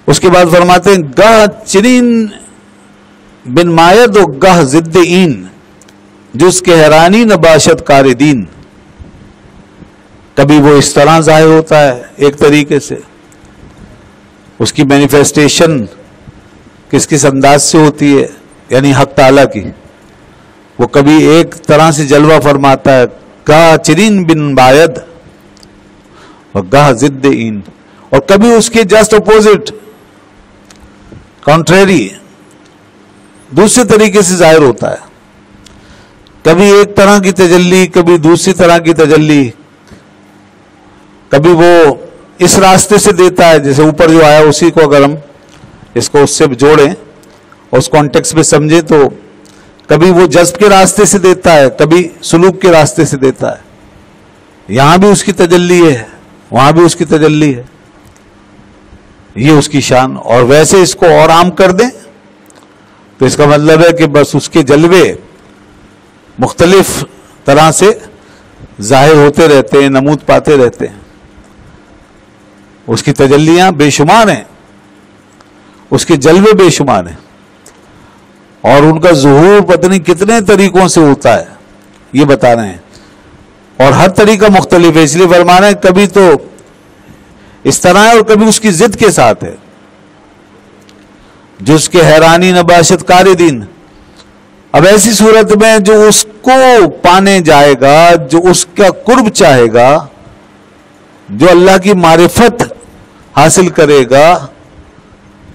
اس کے بعد فرماتے ہیں گاہ چنین بن ماید و گاہ ضد این، جس کے حیرانی نباشت کار دین. کبھی وہ اس طرح ظاہر ہوتا ہے ایک طریقے سے، اس کی مینیفیسٹیشن کس انداز سے ہوتی ہے، یعنی حق تعالیٰ کی. وہ کبھی ایک طرح سے جلوہ فرماتا ہے، گاہ چرین بن باید اور گاہ ضد این، اور کبھی اس کے جسٹ اپوزٹ کانٹریری دوسرے طریقے سے ظاہر ہوتا ہے. کبھی ایک طرح کی تجلی، کبھی دوسری طرح کی تجلی. کبھی وہ اس راستے سے دیتا ہے، جیسے اوپر جو آیا اسی کو اگر ہم اس کو اس سے جوڑیں اور اس کانٹیکس میں سمجھیں تو کبھی وہ جذب کے راستے سے دیتا ہے، کبھی سلوک کے راستے سے دیتا ہے. یہاں بھی اس کی تجلی ہے، وہاں بھی اس کی تجلی ہے. یہ اس کی شان. اور ویسے اس کو اور عام کر دیں تو اس کا مطلب ہے کہ بس اس کے جلوے مختلف طرح سے ظاہر ہوتے رہتے ہیں، نمود پاتے رہتے ہیں. اس کی تجلیاں بے شمار ہیں، اس کے جلوے بے شمار ہیں، اور ان کا ظہور پتہ نہیں کتنے طریقوں سے ہوتا ہے، یہ بتا رہے ہیں. اور ہر طریقہ مختلف ہے، اس لیے فرما رہے ہیں کبھی تو اس طرح ہے اور کبھی اس کی ضد کے ساتھ ہے. جس کے حیرانی نباشت کار دین. اب ایسی صورت میں جو اس کو پانے جائے گا، جو اس کا قرب چاہے گا، جو اللہ کی معرفت حاصل کرے گا،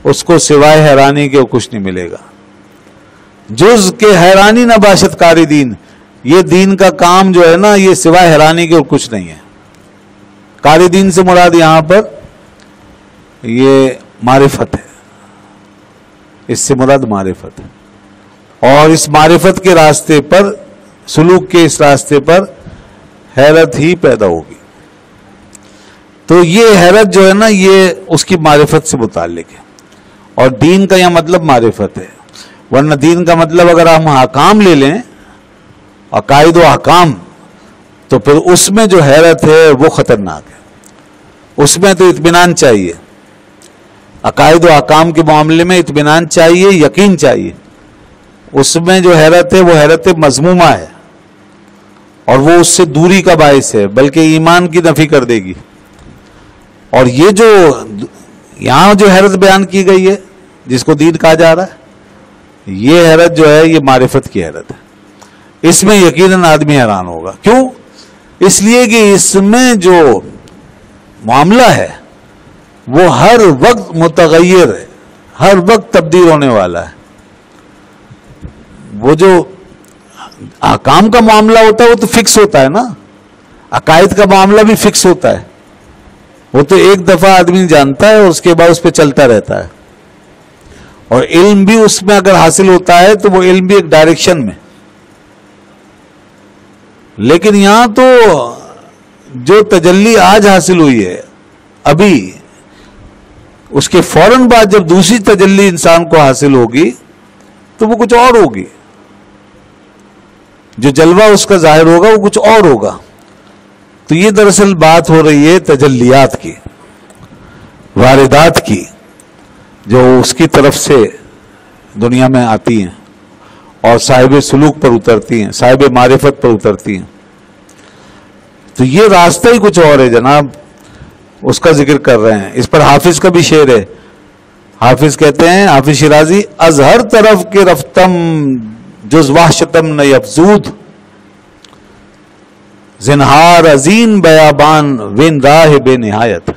اس کو سوائے حیرانی کے کچھ نہیں ملے گا. جز کے حیرانی نباشت کار دین، یہ دین کا کام جو ہے نا، یہ سوائے حیرانی کے اور کچھ نہیں ہے. کار دین سے مراد یہاں پر یہ معرفت ہے، اس سے مراد معرفت ہے. اور اس معرفت کے راستے پر، سلوک کے اس راستے پر حیرت ہی پیدا ہوگی. تو یہ حیرت جو ہے نا، یہ اس کی معرفت سے متعلق ہے. اور دین کا یہ مطلب معرفت ہے. ورنہ دین کا مطلب اگر ہم احکام لے لیں، عقائد و احکام، تو پھر اس میں جو حیرت ہے وہ خطرناک ہے. اس میں تو اطمینان چاہیے. عقائد و احکام کے معاملے میں اطمینان چاہیے، یقین چاہیے. اس میں جو حیرت ہے وہ حیرت مذمومہ ہے، اور وہ اس سے دوری کا باعث ہے، بلکہ ایمان کی نفی کر دے گی. اور یہ جو یہاں جو حیرت بیان کی گئی ہے، جس کو دین کہا جا رہا ہے، یہ حیرت جو ہے یہ معرفت کی حیرت ہے. اس میں یقیناً آدمی حیران ہوگا. کیوں؟ اس لیے کہ اس میں جو معاملہ ہے وہ ہر وقت متغیر ہے، ہر وقت تبدیل ہونے والا ہے. وہ جو احکام کا معاملہ ہوتا ہے وہ تو فکس ہوتا ہے نا. عقائد کا معاملہ بھی فکس ہوتا ہے. وہ تو ایک دفعہ آدمی جانتا ہے اور اس کے بعد اس پہ چلتا رہتا ہے. اور علم بھی اس میں اگر حاصل ہوتا ہے تو وہ علم بھی ایک ڈائریکشن میں. لیکن یہاں تو جو تجلی آج حاصل ہوئی ہے، ابھی اس کے فوراً بعد جب دوسری تجلی انسان کو حاصل ہوگی تو وہ کچھ اور ہوگی. جو جلوہ اس کا ظاہر ہوگا وہ کچھ اور ہوگا. تو یہ دراصل بات ہو رہی ہے تجلیات کی، واردات کی، جو اس کی طرف سے دنیا میں آتی ہیں اور صاحب سلوک پر اترتی ہیں، صاحب معرفت پر اترتی ہیں. تو یہ راستہ ہی کچھ اور ہے جناب، اس کا ذکر کر رہے ہیں. اس پر حافظ کا بھی شعر ہے. حافظ کہتے ہیں، حافظ شیرازی، از ہر طرف کے رفتم جز وحشتم نہ افزود، زنہار ازین بیابان وین راہ بے نہایت.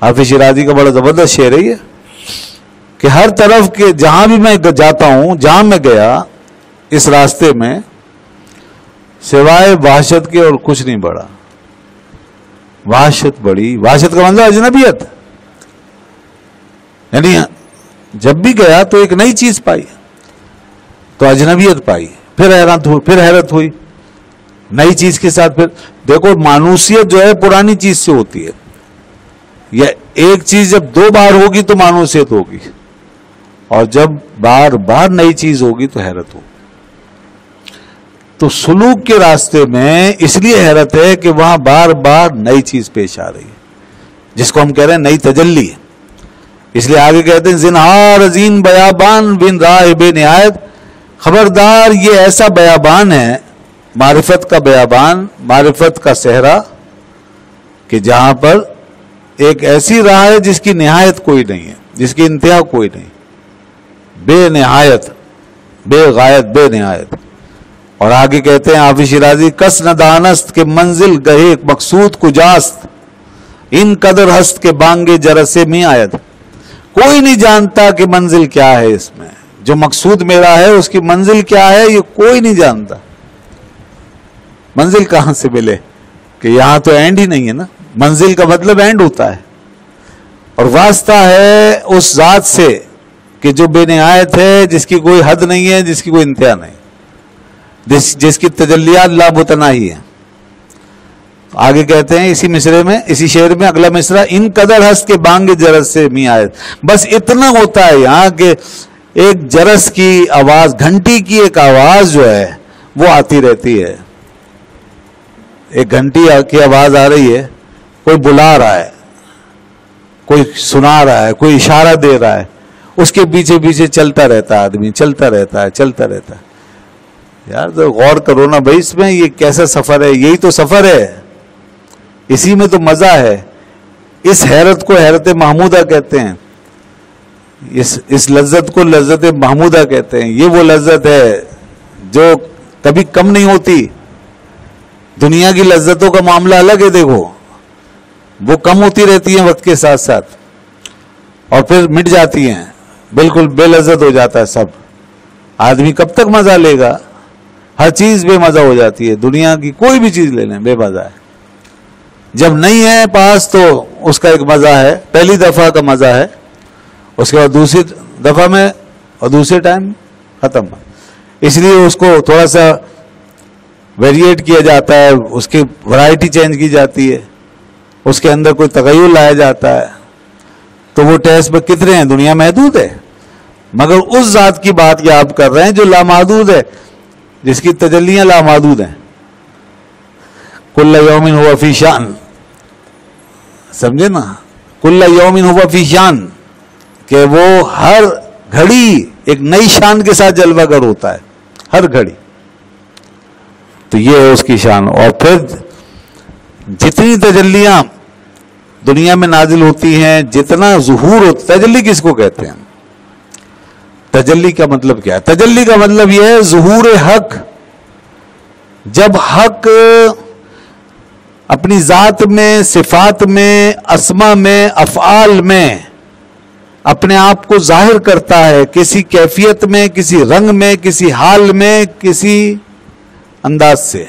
حافظ شیرازی کا بڑا زبردست شعر ہے یہ، کہ ہر طرف کے جہاں بھی میں جاتا ہوں، جہاں میں گیا اس راستے میں، سوائے وحشت کے اور کچھ نہیں بڑھا. وحشت بڑی، وحشت کا مطلب اجنبیت. یعنی جب بھی گیا تو ایک نئی چیز پائی، تو اجنبیت پائی، پھر حیرت ہوئی نئی چیز کے ساتھ. پھر دیکھو مانوسیت جو ہے پرانی چیز سے ہوتی ہے. یا ایک چیز جب دو بار ہوگی تو مانوسیت ہوگی، اور جب بار بار نئی چیز ہوگی تو حیرت ہوگی. تو سلوک کے راستے میں اس لیے حیرت ہے کہ وہاں بار بار نئی چیز پیش آ رہی ہے، جس کو ہم کہہ رہے ہیں نئی تجلی ہے. اس لیے آگے کہتے ہیں زنہار زین بیابان بن راہ بے نہایت، خبردار یہ ایسا بیابان ہے، معرفت کا بیابان، معرفت کا صحرا، کہ جہاں پر ایک ایسی راہ ہے جس کی نہایت کوئی نہیں ہے، جس کی انتہا کوئی نہیں، بے نہایت، بے غایت، بے نہایت۔ اور آگے کہتے ہیں حافظ شیرازی کس ندانست کے منزل گہے مقصود کجاست، ان قدر ہست کے بانگے جرسے میں آیت۔ کوئی نہیں جانتا کہ منزل کیا ہے، اس میں جو مقصود میرا ہے اس کی منزل کیا ہے یہ کوئی نہیں جانتا۔ منزل کہاں سے ملے کہ یہاں تو اینڈ ہی نہیں ہے نا، منزل کا مطلب اینڈ ہوتا ہے، اور واسطہ ہے اس ذات سے کہ جو بے نہایت ہے، جس کی کوئی حد نہیں ہے، جس کی کوئی انتہا نہیں، جس کی تجلیات لا متناہی ہیں۔ آگے کہتے ہیں اسی مصرے میں، اسی شعر میں اگلا مصرع، ان قدر ہست کے بانگ جرس سے می آیت، بس اتنا ہوتا ہے یہاں کہ ایک جرس کی آواز، گھنٹی کی ایک آواز جو ہے وہ آتی رہتی ہے، ایک گھنٹی کی آواز آ رہی ہے، کوئی بلا رہا ہے، کوئی سنا رہا ہے، کوئی اشارہ دے رہا ہے، اس کے پیچھے پیچھے چلتا رہتا ہے آدمی، چلتا رہتا ہے، چلتا رہتا ہے۔ یار تو غور کرو نا بھائی، اس میں یہ کیسا سفر ہے، یہی تو سفر ہے، اسی میں تو مزہ ہے۔ اس حیرت کو حیرت محمودہ کہتے ہیں، اس لذت کو لذت محمودہ کہتے ہیں۔ یہ وہ لذت ہے جو کبھی کم نہیں ہوتی۔ دنیا کی لذتوں کا معاملہ الگ ہے، دیکھو وہ کم ہوتی رہتی ہیں وقت کے ساتھ ساتھ، اور پھر مٹ جاتی ہیں، بالکل بے لذت ہو جاتا ہے سب۔ آدمی کب تک مزہ لے گا؟ ہر چیز بے مزہ ہو جاتی ہے، دنیا کی کوئی بھی چیز لے لیں بے مزہ ہے۔ جب نہیں ہے پاس تو اس کا ایک مزہ ہے، پہلی دفعہ کا مزہ ہے، اس کے بعد دوسری دفعہ میں اور دوسرے ٹائم ختم۔ اس لیے اس کو تھوڑا سا ویریٹ کیا جاتا ہے، اس کی ورائٹی چینج کی جاتی ہے، اس کے اندر کوئی تغیر لایا جاتا ہے۔ تو وہ ٹیسٹ میں کتنے ہیں؟ دنیا محدود ہے، مگر اس ذات کی بات کیا آپ کر رہے ہیں جو لامحدود ہے، جس کی تجلیاں لامحدود ہیں۔ کل یوم ہوا فی شان، سمجھے نا، کل یوم ہوا فی شان، کہ وہ ہر گھڑی ایک نئی شان کے ساتھ جلوہ گر ہوتا ہے، ہر گھڑی۔ تو یہ ہے اس کی شان۔ اور پھر جتنی تجلیاں دنیا میں نازل ہوتی ہیں، جتنا ظہور ہوتا، تجلی کس کو کہتے ہیں؟ تجلی کا مطلب کیا ہے؟ تجلی کا مطلب یہ ہے ظہور حق۔ جب حق اپنی ذات میں، صفات میں، اسما میں، افعال میں اپنے آپ کو ظاہر کرتا ہے، کسی کیفیت میں، کسی رنگ میں، کسی حال میں، کسی انداز سے،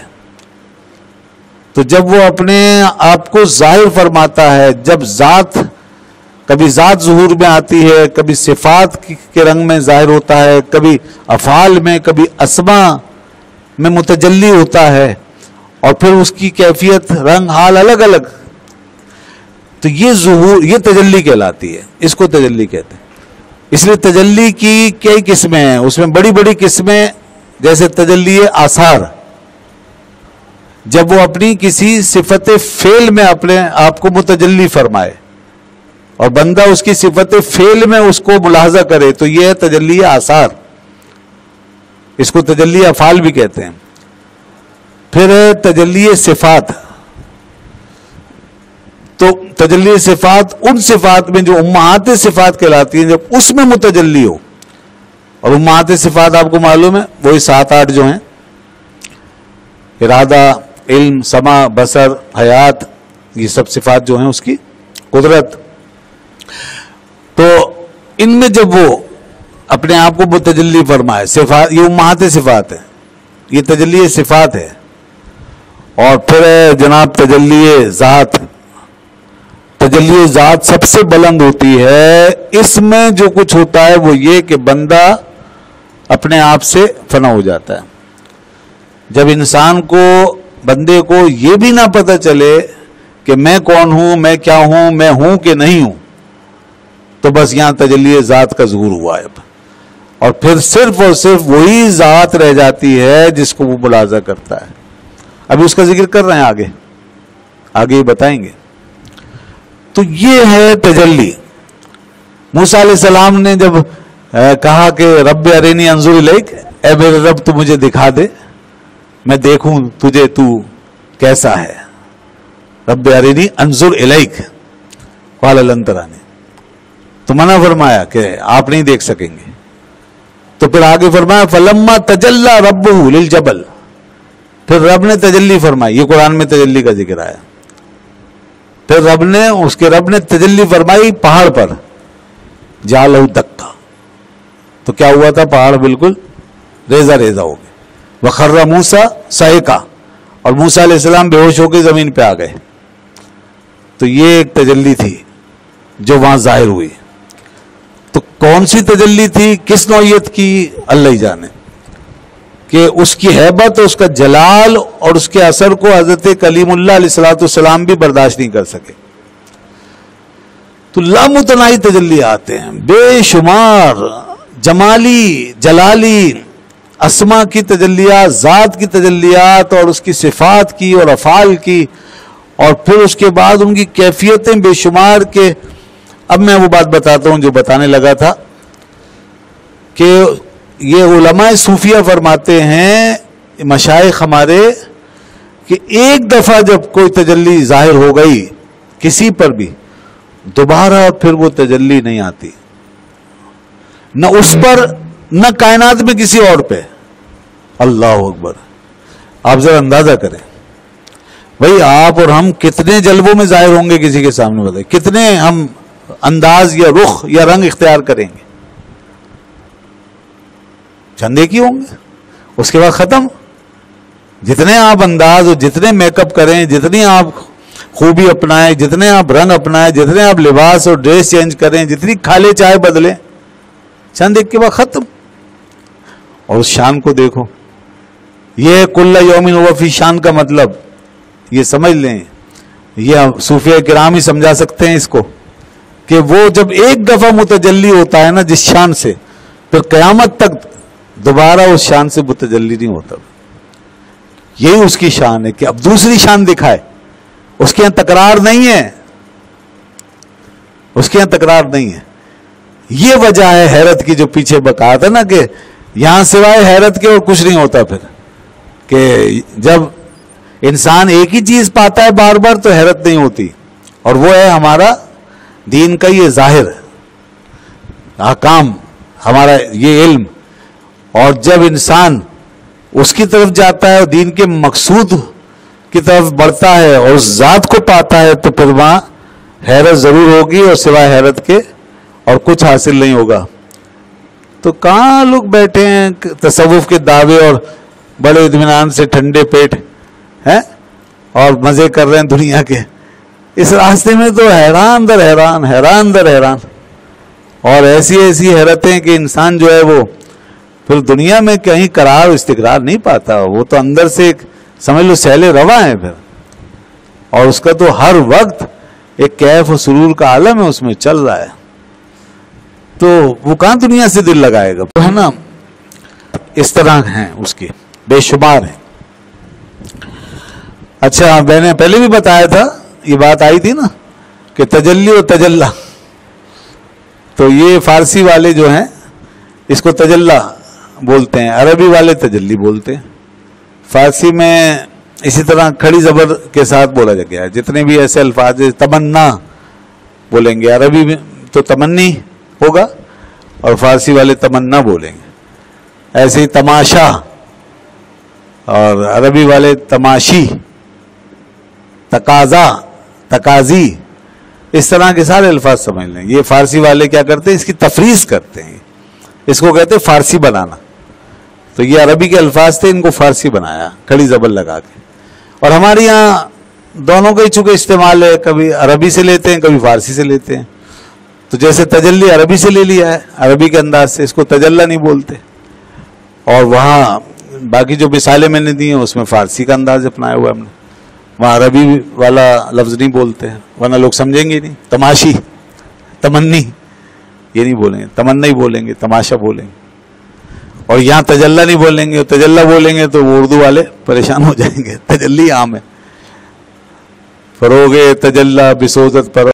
تو جب وہ اپنے آپ کو ظاہر فرماتا ہے، جب ذات، کبھی ذات ظہور میں آتی ہے، کبھی صفات کے رنگ میں ظاہر ہوتا ہے، کبھی افعال میں، کبھی اسما میں متجلی ہوتا ہے، اور پھر اس کی کیفیت، رنگ، حال الگ الگ، تو یہ ظہور، یہ تجلی کہلاتی ہے، اس کو تجلی کہتے ہیں۔ اس لیے تجلی کی کئی قسمیں ہیں، اس میں بڑی بڑی قسمیں، جیسے تجلی آثار، جب وہ اپنی کسی صفت فعل میں اپنے آپ کو متجلی فرمائے اور بندہ اس کی صفت فعل میں اس کو ملاحظہ کرے، تو یہ ہے تجلی آثار، اس کو تجلی افعال بھی کہتے ہیں۔ پھر ہے تجلی صفات، تو تجلی صفات ان صفات میں جو امہات صفات کہلاتی ہیں، جب اس میں متجلی ہو، اور امہات صفات آپ کو معلوم ہے وہی 7-8 جو ہیں، ارادہ، علم، سمع، بصر، حیات، یہ سب صفات جو ہیں اس کی، قدرت۔ تو ان میں جب وہ اپنے آپ کو متجلی فرمائے، صفات، یہ امہات صفات ہے، یہ تجلی صفات ہے۔ اور پھر جناب تجلی ذات، تجلی ذات سب سے بلند ہوتی ہے۔ اس میں جو کچھ ہوتا ہے وہ یہ کہ بندہ اپنے آپ سے فنا ہو جاتا ہے۔ جب انسان کو، بندے کو یہ بھی نہ پتہ چلے کہ میں کون ہوں، میں کیا ہوں، میں ہوں کہ نہیں ہوں، تو بس یہاں تجلی ذات کا ظہور ہوا ہے، اور پھر صرف اور صرف وہی ذات رہ جاتی ہے جس کو وہ ملاحظہ کرتا ہے۔ ابھی اس کا ذکر کر رہے ہیں، آگے یہ بتائیں گے۔ تو یہ ہے تجلی۔ موسیٰ علیہ السلام نے جب کہا کہ رب ارینی انظر الیک، اے میرے رب تو مجھے دکھا دے، میں دیکھوں تجھے تو کیسا ہے. رب ارینی انظر الیک قال لن ترانی، تو منع فرمایا کہ آپ نہیں دیکھ سکیں گے. تو پھر آگے فرمایا فلما تجلی ربہ للجبل، پھر رب نے تجلی فرمائی. یہ قرآن میں تجلی کا ذکر آیا. پھر رب نے تجلی فرمائی پہاڑ پر، جعلہ دکا، تو کیا ہوا تھا؟ پہاڑ بالکل ریزہ ریزہ ہو گئے. وخر موسیٰ صعقا، اور موسیٰ علیہ السلام بے ہوش ہو کے زمین پہ آ گئے. تو یہ ایک تجلی تھی جو وہاں ظاہر ہوئی. تو کون سی تجلی تھی، کس نوعیت کی، اللہ ہی جانے. کہ اس کی ہیبت، اس کا جلال اور اس کے اثر کو حضرت کلیم اللہ علیہ الصلوۃ والسلام بھی برداشت نہیں کر سکے. تو لامتناہی تجلی آتے ہیں، بے شمار جمالی جلالی اسما کی تجلیات، ذات کی تجلیات اور اس کی صفات کی اور افعال کی، اور پھر اس کے بعد ان کی کیفیتیں بے شمار کے. اب میں وہ بات بتاتا ہوں جو بتانے لگا تھا کہ یہ علماء صوفیہ فرماتے ہیں، مشائخ ہمارے، کہ ایک دفعہ جب کوئی تجلی ظاہر ہو گئی کسی پر بھی، دوبارہ پھر وہ تجلی نہیں آتی، نہ اس پر نہ کائنات میں کسی اور پہ. اللہ اکبر. آپ ذرا اندازہ کریں بھئی، آپ اور ہم کتنے جلووں میں ظاہر ہوں گے کسی کے سامنے، بتائیں کتنے ہم انداز یا رخ یا رنگ اختیار کریں گے. چند ایک ہی ہوں گے، اس کے بعد ختم. جتنے آپ انداز اور جتنے میک اپ کریں، جتنی آپ خوبی اپنائیں، جتنے آپ رنگ اپنائیں، جتنے آپ لباس اور ڈریس چینج کریں، جتنی کھالے چائے بدلیں، چند ایک کے بعد ختم. اور اس شان کو دیکھو. یہ کل یوم ہوا فی شان کا مطلب یہ سمجھ لیں، یہ صوفیہ کرام ہی سمجھا سکتے ہیں اس کو، کہ وہ جب ایک دفعہ متجلی ہوتا ہے نا جس شان سے، پھر قیامت تک دوبارہ اس شان سے متجلی نہیں ہوتا. یہی اس کی شان ہے کہ اب دوسری شان دکھائے. اس کے یہاں تکرار نہیں ہے، اس کے یہاں تکرار نہیں ہے. یہ وجہ ہے حیرت کی جو پیچھے بکا تھا نا، کہ یہاں سوائے حیرت کے اور کچھ نہیں ہوتا. پھر کہ جب انسان ایک ہی چیز پاتا ہے بار بار تو حیرت نہیں ہوتی، اور وہ ہے ہمارا دین کا یہ ظاہر احکام، ہمارا یہ علم. اور جب انسان اس کی طرف جاتا ہے اور دین کے مقصود کی طرف بڑھتا ہے اور اس ذات کو پاتا ہے، تو پھر وہاں حیرت ضرور ہوگی، اور سوائے حیرت کے اور کچھ حاصل نہیں ہوگا. تو کہاں لوگ بیٹھے ہیں تصوف کے دعوے اور بڑے اطمینان سے ٹھنڈے پیٹ ہیں اور مزے کر رہے ہیں دنیا کے. اس راستے میں تو حیران در حیران، حیران در حیران، اور ایسی ایسی حیرتیں کہ انسان جو ہے وہ پھر دنیا میں کہیں قرار و استقرار نہیں پاتا. وہ تو اندر سے ایک سمجھ لو سیلے رواں ہے پھر، اور اس کا تو ہر وقت ایک کیف و سرور کا عالم ہے، اس میں چل رہا ہے. تو وہ کہاں دنیا سے دل لگائے گا، ہے نا. اس طرح ہیں اس کی بے شمار ہیں. اچھا، میں نے پہلے بھی بتایا تھا، یہ بات آئی تھی نا کہ تجلی و تجلہ. تو یہ فارسی والے جو ہیں اس کو تجلہ بولتے ہیں، عربی والے تجلی بولتے ہیں. فارسی میں اسی طرح کھڑی زبر کے ساتھ بولا گیا ہے. جتنے بھی ایسے الفاظ تمنا بولیں گے، عربی میں تو تمنی ہوگا اور فارسی والے تمنا بولیں گے. ایسے ہی تماشا، اور عربی والے تماشی، تقاضا، تقاضی، اس طرح کے سارے الفاظ سمجھ لیں. یہ فارسی والے کیا کرتے ہیں، اس کی تفریز کرتے ہیں، اس کو کہتے ہیں فارسی بنانا. تو یہ عربی کے الفاظ تھے، ان کو فارسی بنایا کھڑی زبر لگا کے. اور ہمارے یہاں دونوں کا ہی چونکہ استعمال ہے، کبھی عربی سے لیتے ہیں کبھی فارسی سے لیتے ہیں. تو جیسے تجلی عربی سے لے لیا ہے، عربی کے انداز سے، اس کو تجلہ نہیں بولتے. اور وہاں باقی جو مثالیں میں نے دی ہیں اس میں فارسی کا انداز اپنایا ہوا ہے ہم نے، وہاں عربی والا لفظ نہیں بولتے ہیں، ورنہ لوگ سمجھیں گے نہیں. تماشی، تمنی یہ نہیں بولیں گے، تمنا ہی بولیں گے، تماشا بولیں گے. اور یہاں تجلہ نہیں بولیں گے، تجلہ بولیں گے تو وہ اردو والے پریشان ہو جائیں گے. تجلی عام ہے. فروغ تجلہ بسوزت پر